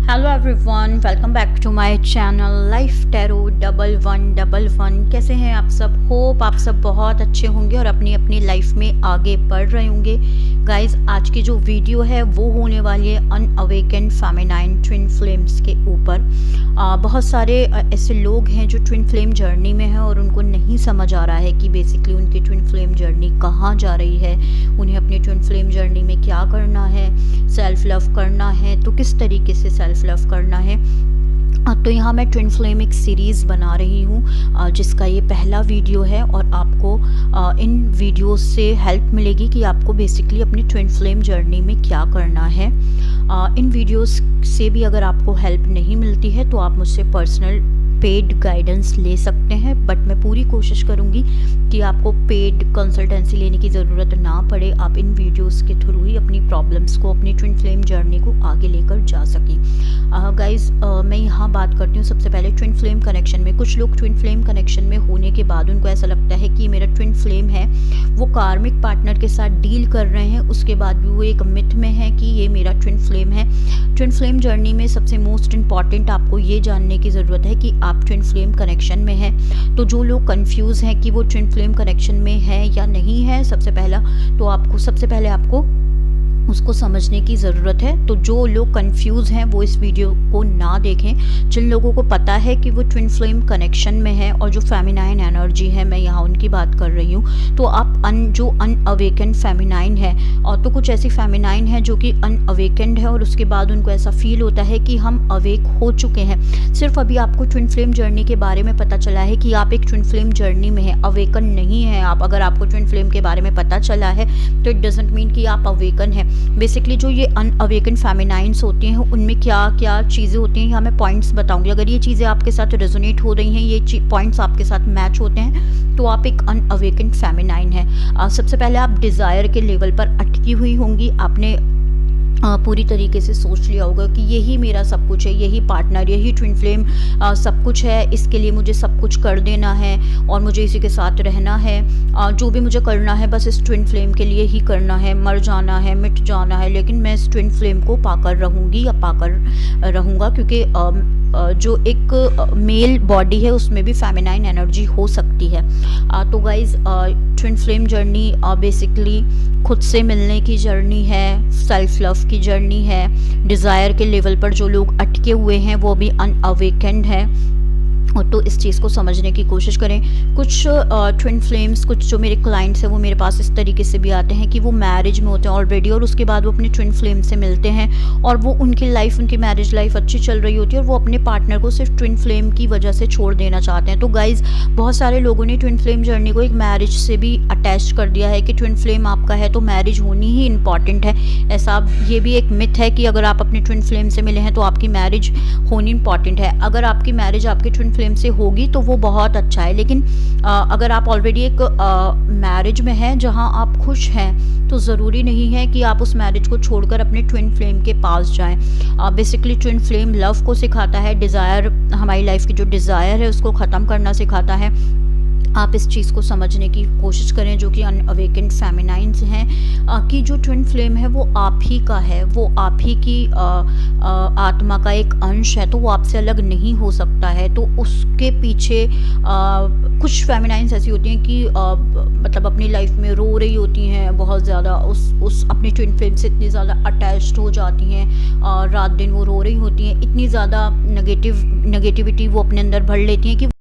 Hello everyone, welcome back to my channel life tarot 1111। कैसे हैं आप सब? होप आप सब बहुत अच्छे होंगे और अपनी अपनी लाइफ में आगे बढ़ रहे होंगे। गाइस, आज की जो वीडियो है वो होने वाली है अनअवेकेंड फेमिनाइन ट्विन फ्लेम्स के ऊपर। बहुत सारे ऐसे लोग हैं जो ट्विन फ्लेम जर्नी में हैं और उनको नहीं समझ आ रहा है कि बेसिकली उनकी ट्विन फ्लेम जर्नी कहाँ जा रही है, उन्हें अपनी ट्विन फ्लेम जर्नी में क्या करना है, सेल्फ लव करना है तो किस तरीके से सेल्फ लव करना है। तो यहाँ मैं ट्विन फ्लेम एक सीरीज़ बना रही हूँ जिसका ये पहला वीडियो है और आपको इन वीडियोस से हेल्प मिलेगी कि आपको बेसिकली अपनी ट्विन फ्लेम जर्नी में क्या करना है। इन वीडियोस से भी अगर आपको हेल्प नहीं मिलती है तो आप मुझसे पर्सनल पेड गाइडेंस ले सकते हैं, बट मैं पूरी कोशिश करूंगी कि आपको पेड कंसल्टेंसी लेने की ज़रूरत ना पड़े। आप इन वीडियोस के थ्रू ही अपनी प्रॉब्लम्स को, अपनी ट्विन फ्लेम जर्नी को आगे लेकर जा सकें। गाइस, मैं यहाँ बात करती हूँ सबसे पहले ट्विन फ्लेम कनेक्शन में। कुछ लोग ट्विन फ्लेम कनेक्शन में होने के बाद उनको ऐसा लगता है कि मेरा ट्विन फ्लेम है वो कार्मिक पार्टनर के साथ डील कर रहे हैं, उसके बाद भी वो एक मिथ में है कि ये मेरा ट्विन फ्लेम है। ट्विन फ्लेम जर्नी में सबसे मोस्ट इम्पॉर्टेंट आपको ये जानने की ज़रूरत है कि आप ट्विन फ्लेम कनेक्शन में हैं। तो जो लोग कंफ्यूज हैं कि वो ट्विन फ्लेम कनेक्शन में है या नहीं है, सबसे पहले आपको उसको समझने की ज़रूरत है। तो जो लोग कंफ्यूज हैं वो इस वीडियो को ना देखें। जिन लोगों को पता है कि वो ट्विन फ्लेम कनेक्शन में है और जो फेमिनाइन एनर्जी है, मैं यहाँ उनकी बात कर रही हूँ। तो आप जो अनअवेकेंड फेमिनाइन है, और तो कुछ ऐसी फेमिनाइन है जो कि अनअवेकेंड है और उसके बाद उनको ऐसा फील होता है कि हम अवेक हो चुके हैं। सिर्फ अभी आपको ट्विन फ्लेम जर्नी के बारे में पता चला है कि आप एक ट्विन फ्लेम जर्नी में है, अवेकन नहीं है आप। अगर आपको ट्विन फ्लेम के बारे में पता चला है तो इट डजेंट मीन कि आप अवेकन है। बेसिकली जो ये अनअवेकन फेमिनाइंस होती हैं उनमें क्या क्या चीज़ें होती हैं, यहाँ मैं पॉइंट्स बताऊंगी। अगर ये चीज़ें आपके साथ रेजोनेट हो रही हैं, ये पॉइंट्स आपके साथ मैच होते हैं, तो आप एक अनअवेकन फेमिनाइन है। सबसे पहले आप डिज़ायर के लेवल पर अटकी हुई होंगी। आपने पूरी तरीके से सोच लिया होगा कि यही मेरा सब कुछ है, यही पार्टनर, यही ट्विन फ्लेम सब कुछ है, इसके लिए मुझे सब कुछ कर देना है और मुझे इसी के साथ रहना है। जो भी मुझे करना है बस इस ट्विन फ्लेम के लिए ही करना है, मर जाना है, मिट जाना है, लेकिन मैं इस ट्विन फ्लेम को पाकर रहूँगी या पाकर रहूँगा। क्योंकि जो एक मेल बॉडी है उसमें भी फेमिनाइन एनर्जी हो सकती है। तो guys, twin flame journey basically खुद से मिलने की जर्नी है, सेल्फ लव की जर्नी है। डिज़ायर के लेवल पर जो लोग अटके हुए हैं वो भी अनअवेकेंड है। तो इस चीज़ को समझने की कोशिश करें। कुछ ट्विन फ्लेम्स, कुछ जो मेरे क्लाइंट्स हैं वो मेरे पास इस तरीके से भी आते हैं कि वो मैरिज में होते हैं ऑलरेडी और उसके बाद वो अपने ट्विन फ्लेम से मिलते हैं और वो उनकी मैरिज लाइफ अच्छी चल रही होती है और वो अपने पार्टनर को सिर्फ ट्विन फ्लेम की वजह से छोड़ देना चाहते हैं। तो गाइज़, बहुत सारे लोगों ने ट्विन फ्लेम जर्नी को एक मैरिज से भी अटैच कर दिया है कि ट्विन फ्लेम आपका है तो मैरिज होनी ही इम्पॉर्टेंट है। ऐसा ये भी एक मिथ है कि अगर आप अपने ट्विन फ्लेम से मिले हैं तो आपकी मैरिज होनी इम्पॉर्टेंट है। अगर आपकी मैरिज आपके ट्विन फ्लेम से होगी तो वो बहुत अच्छा है, लेकिन अगर आप ऑलरेडी एक मैरिज में हैं जहां आप खुश हैं तो ज़रूरी नहीं है कि आप उस मैरिज को छोड़कर अपने ट्विन फ्लेम के पास जाएं। बेसिकली ट्विन फ्लेम लव को सिखाता है, डिज़ायर, हमारी लाइफ की जो डिज़ायर है उसको ख़त्म करना सिखाता है। आप इस चीज़ को समझने की कोशिश करें जो कि अनअवेकेंड फेमिनाइंस हैं कि जो ट्विन फ्लेम है वो आप ही का है, वो आप ही की आत्मा का एक अंश है, तो वो आपसे अलग नहीं हो सकता है। तो उसके पीछे कुछ फेमिनाइंस ऐसी होती हैं कि मतलब अपनी लाइफ में रो रही होती हैं बहुत ज़्यादा, उस अपनी ट्विन फ्लेम से इतनी ज़्यादा अटैच्ड हो जाती हैं, रात दिन वो रो रही होती हैं, इतनी ज़्यादा नेगेटिविटी वो अपने अंदर भर लेती हैं कि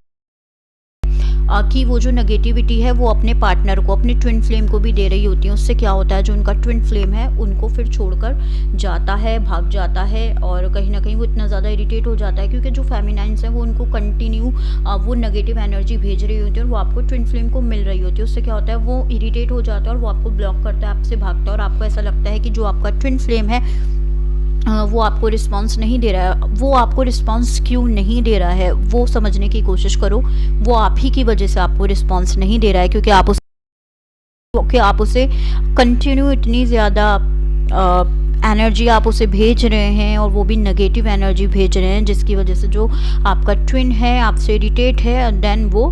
वो जो नेगेटिविटी है वो अपने पार्टनर को, अपने ट्विन फ्लेम को भी दे रही होती है। उससे क्या होता है, जो उनका ट्विन फ्लेम है उनको फिर छोड़कर जाता है, भाग जाता है और कहीं ना कहीं वो इतना ज़्यादा इरिटेट हो जाता है क्योंकि जो फेमिनाइंस है वो उनको कंटिन्यू वो नेगेटिव एनर्जी भेज रही होती है और वो आपको ट्विन फ्लेम को मिल रही होती है। उससे क्या होता है, वो इरिटेट हो जाता है और वो आपको ब्लॉक करता है, आपसे भागता है और आपको ऐसा लगता है कि जो आपका ट्विन फ्लेम है वो आपको रिस्पांस नहीं दे रहा है। वो आपको रिस्पांस क्यों नहीं दे रहा है वो समझने की कोशिश करो। वो आप ही की वजह से आपको रिस्पांस नहीं दे रहा है क्योंकि आप उसे कंटिन्यू इतनी ज़्यादा एनर्जी आप उसे भेज रहे हैं और वो भी नेगेटिव एनर्जी भेज रहे हैं, जिसकी वजह से जो आपका ट्विन है आपसे इरिटेट है, देन वो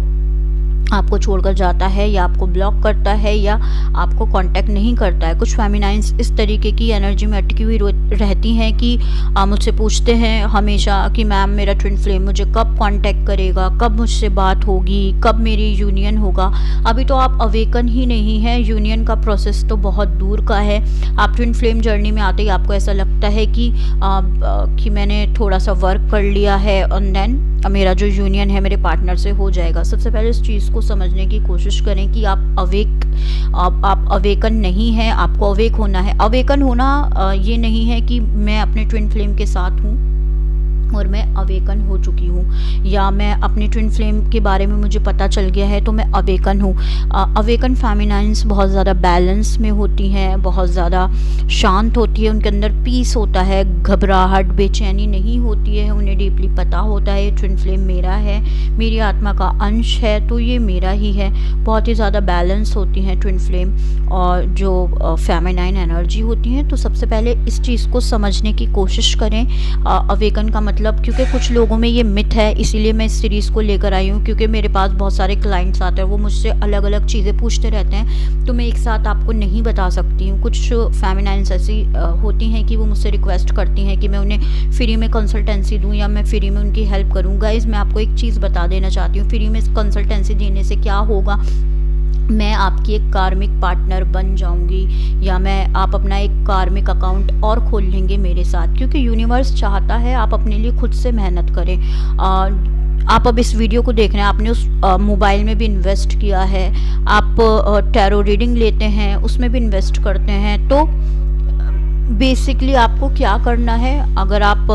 आपको छोड़कर जाता है या आपको ब्लॉक करता है या आपको कांटेक्ट नहीं करता है। कुछ फेमिनाइंस इस तरीके की एनर्जी में अटकी हुई रहती हैं कि मुझसे पूछते हैं हमेशा कि मैम मेरा ट्विन फ्लेम मुझे कब कांटेक्ट करेगा, कब मुझसे बात होगी, कब मेरी यूनियन होगा। अभी तो आप अवेकन ही नहीं है, यूनियन का प्रोसेस तो बहुत दूर का है। आप ट्विन फ्लेम जर्नी में आते ही आपको ऐसा लगता है कि मैंने थोड़ा सा वर्क कर लिया है एंड देन मेरा जो यूनियन है मेरे पार्टनर से हो जाएगा। सबसे पहले इस चीज़ को समझने की कोशिश करें कि आप अवेकन नहीं हैं, आपको अवेक होना है। अवेकन होना ये नहीं है कि मैं अपने ट्विन फ्लेम के साथ हूँ और मैं अवेकन हो चुकी हूँ, या मैं अपनी ट्विन फ्लेम के बारे में मुझे पता चल गया है तो मैं अवेकन हूँ। अवेकन फेमिनाइंस बहुत ज़्यादा बैलेंस में होती हैं, बहुत ज़्यादा शांत होती है, उनके अंदर पीस होता है, घबराहट बेचैनी नहीं होती है। उन्हें डीपली पता होता है ट्विन फ्लेम मेरा है, मेरी आत्मा का अंश है, तो ये मेरा ही है। बहुत ही ज़्यादा बैलेंस होती हैं ट्विन फ्लेम और जो फेमिनाइन एनर्जी होती हैं। तो सबसे पहले इस चीज़ को समझने की कोशिश करें। अवेकन का मतलब, क्योंकि कुछ लोगों में ये मिथ है, इसीलिए मैं इस सीरीज़ को लेकर आई हूँ, क्योंकि मेरे पास बहुत सारे क्लाइंट्स आते हैं, वो मुझसे अलग अलग चीज़ें पूछते रहते हैं, तो मैं एक साथ आपको नहीं बता सकती हूँ। कुछ फेमिनाइंस ऐसी होती हैं कि वो मुझसे रिक्वेस्ट करती हैं कि मैं उन्हें फ्री में कंसल्टेंसी दूँ या मैं फ्री में उनकी हेल्प करूँ। गाइज़, मैं आपको एक चीज़ बता देना चाहती हूँ, फ्री में कंसल्टेंसी देने से क्या होगा, मैं आपकी एक कार्मिक पार्टनर बन जाऊंगी या आप अपना एक कार्मिक अकाउंट और खोल लेंगे मेरे साथ, क्योंकि यूनिवर्स चाहता है आप अपने लिए खुद से मेहनत करें। आप अब इस वीडियो को देख रहे हैं, आपने उस मोबाइल में भी इन्वेस्ट किया है, आप टैरो रीडिंग लेते हैं उसमें भी इन्वेस्ट करते हैं, तो बेसिकली आपको क्या करना है, अगर आप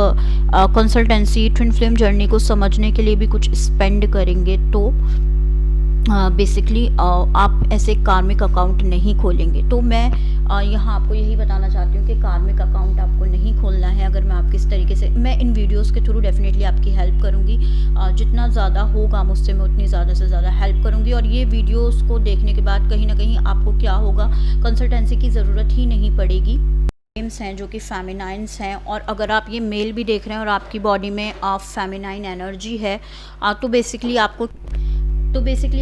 कंसल्टेंसी ट्विन फ्लेम जर्नी को समझने के लिए भी कुछ स्पेंड करेंगे तो बेसिकली आप ऐसे कार्मिक अकाउंट नहीं खोलेंगे। तो मैं यहाँ आपको यही बताना चाहती हूँ कि कार्मिक अकाउंट आपको नहीं खोलना है। अगर मैं आपकी इस तरीके से, मैं इन वीडियोस के थ्रू डेफिनेटली आपकी हेल्प करूँगी, जितना ज़्यादा होगा मुझसे मैं उतनी ज़्यादा से ज़्यादा हेल्प करूँगी। और ये वीडियोस को देखने के बाद कहीं ना कहीं आपको क्या होगा, कंसल्टेंसी की ज़रूरत ही नहीं पड़ेगी। फ्लेम्स हैं जो कि फेमिनाइंस हैं, और अगर आप ये मेल भी देख रहे हैं और आपकी बॉडी में फेमिनाइन एनर्जी है, तो बेसिकली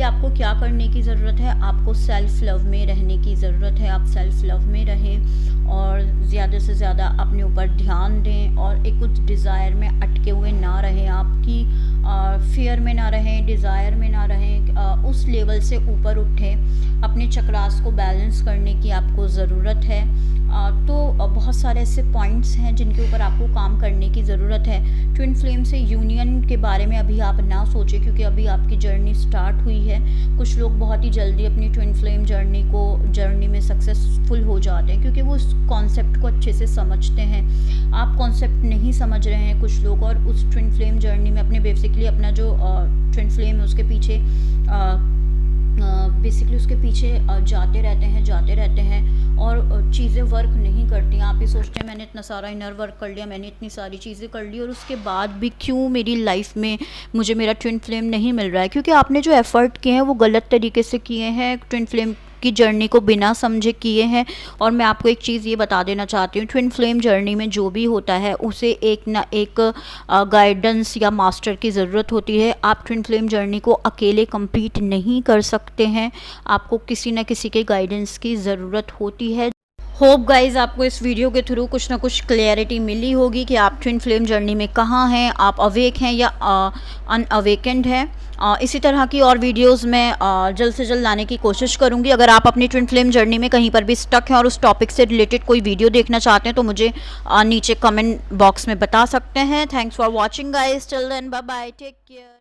आपको क्या करने की ज़रूरत है, आपको सेल्फ़ लव में रहने की ज़रूरत है। आप सेल्फ़ लव में रहें और ज़्यादा से ज़्यादा अपने ऊपर ध्यान दें और एक कुछ डिज़ायर में अटके हुए ना रहें, आपकी फियर में ना रहें, डिज़ायर में ना रहें, उस लेवल से ऊपर उठें। अपने चक्रास को बैलेंस करने की आपको ज़रूरत है। तो बहुत सारे ऐसे पॉइंट्स हैं जिनके ऊपर आपको काम करने की ज़रूरत है। ट्विन फ्लेम से यूनियन के बारे में अभी आप ना सोचें, क्योंकि अभी आपकी जर्नी स्टार्ट हुई है। कुछ लोग बहुत ही जल्दी अपनी ट्विन फ्लेम जर्नी में सक्सेसफुल हो जाते हैं, क्योंकि वो उस कॉन्सेप्ट को अच्छे से समझते हैं। आप कॉन्सेप्ट नहीं समझ रहे हैं कुछ लोग, और उस ट्विन फ्लेम जर्नी में अपने बेसिकली अपना जो ट्विन फ्लेम है उसके पीछे जाते रहते हैं और चीज़ें वर्क नहीं करती। आप ही सोचते हैं मैंने इतना सारा इनर वर्क कर लिया, मैंने इतनी सारी चीज़ें कर ली, और उसके बाद भी क्यों मेरी लाइफ में मुझे मेरा ट्विन फ्लेम नहीं मिल रहा है, क्योंकि आपने जो एफ़र्ट किए हैं वो गलत तरीके से किए हैं, ट्विन फ्लेम की जर्नी को बिना समझे किए हैं। और मैं आपको एक चीज़ ये बता देना चाहती हूँ, ट्विन फ्लेम जर्नी में जो भी होता है उसे एक ना एक गाइडेंस या मास्टर की ज़रूरत होती है। आप ट्विन फ्लेम जर्नी को अकेले कंप्लीट नहीं कर सकते हैं, आपको किसी न किसी के गाइडेंस की ज़रूरत होती है। होप गाइज़ आपको इस वीडियो के थ्रू कुछ ना कुछ क्लैरिटी मिली होगी कि आप ट्विन फ्लेम जर्नी में कहाँ हैं, आप अवेक हैं या अनअवेकेंड हैं। इसी तरह की और वीडियोस मैं जल्द से जल्द लाने की कोशिश करूंगी। अगर आप अपनी ट्विन फ्लेम जर्नी में कहीं पर भी स्टक हैं और उस टॉपिक से रिलेटेड कोई वीडियो देखना चाहते हैं तो मुझे नीचे कमेंट बॉक्स में बता सकते हैं। Thanks for watching guys, till then bye bye, take care.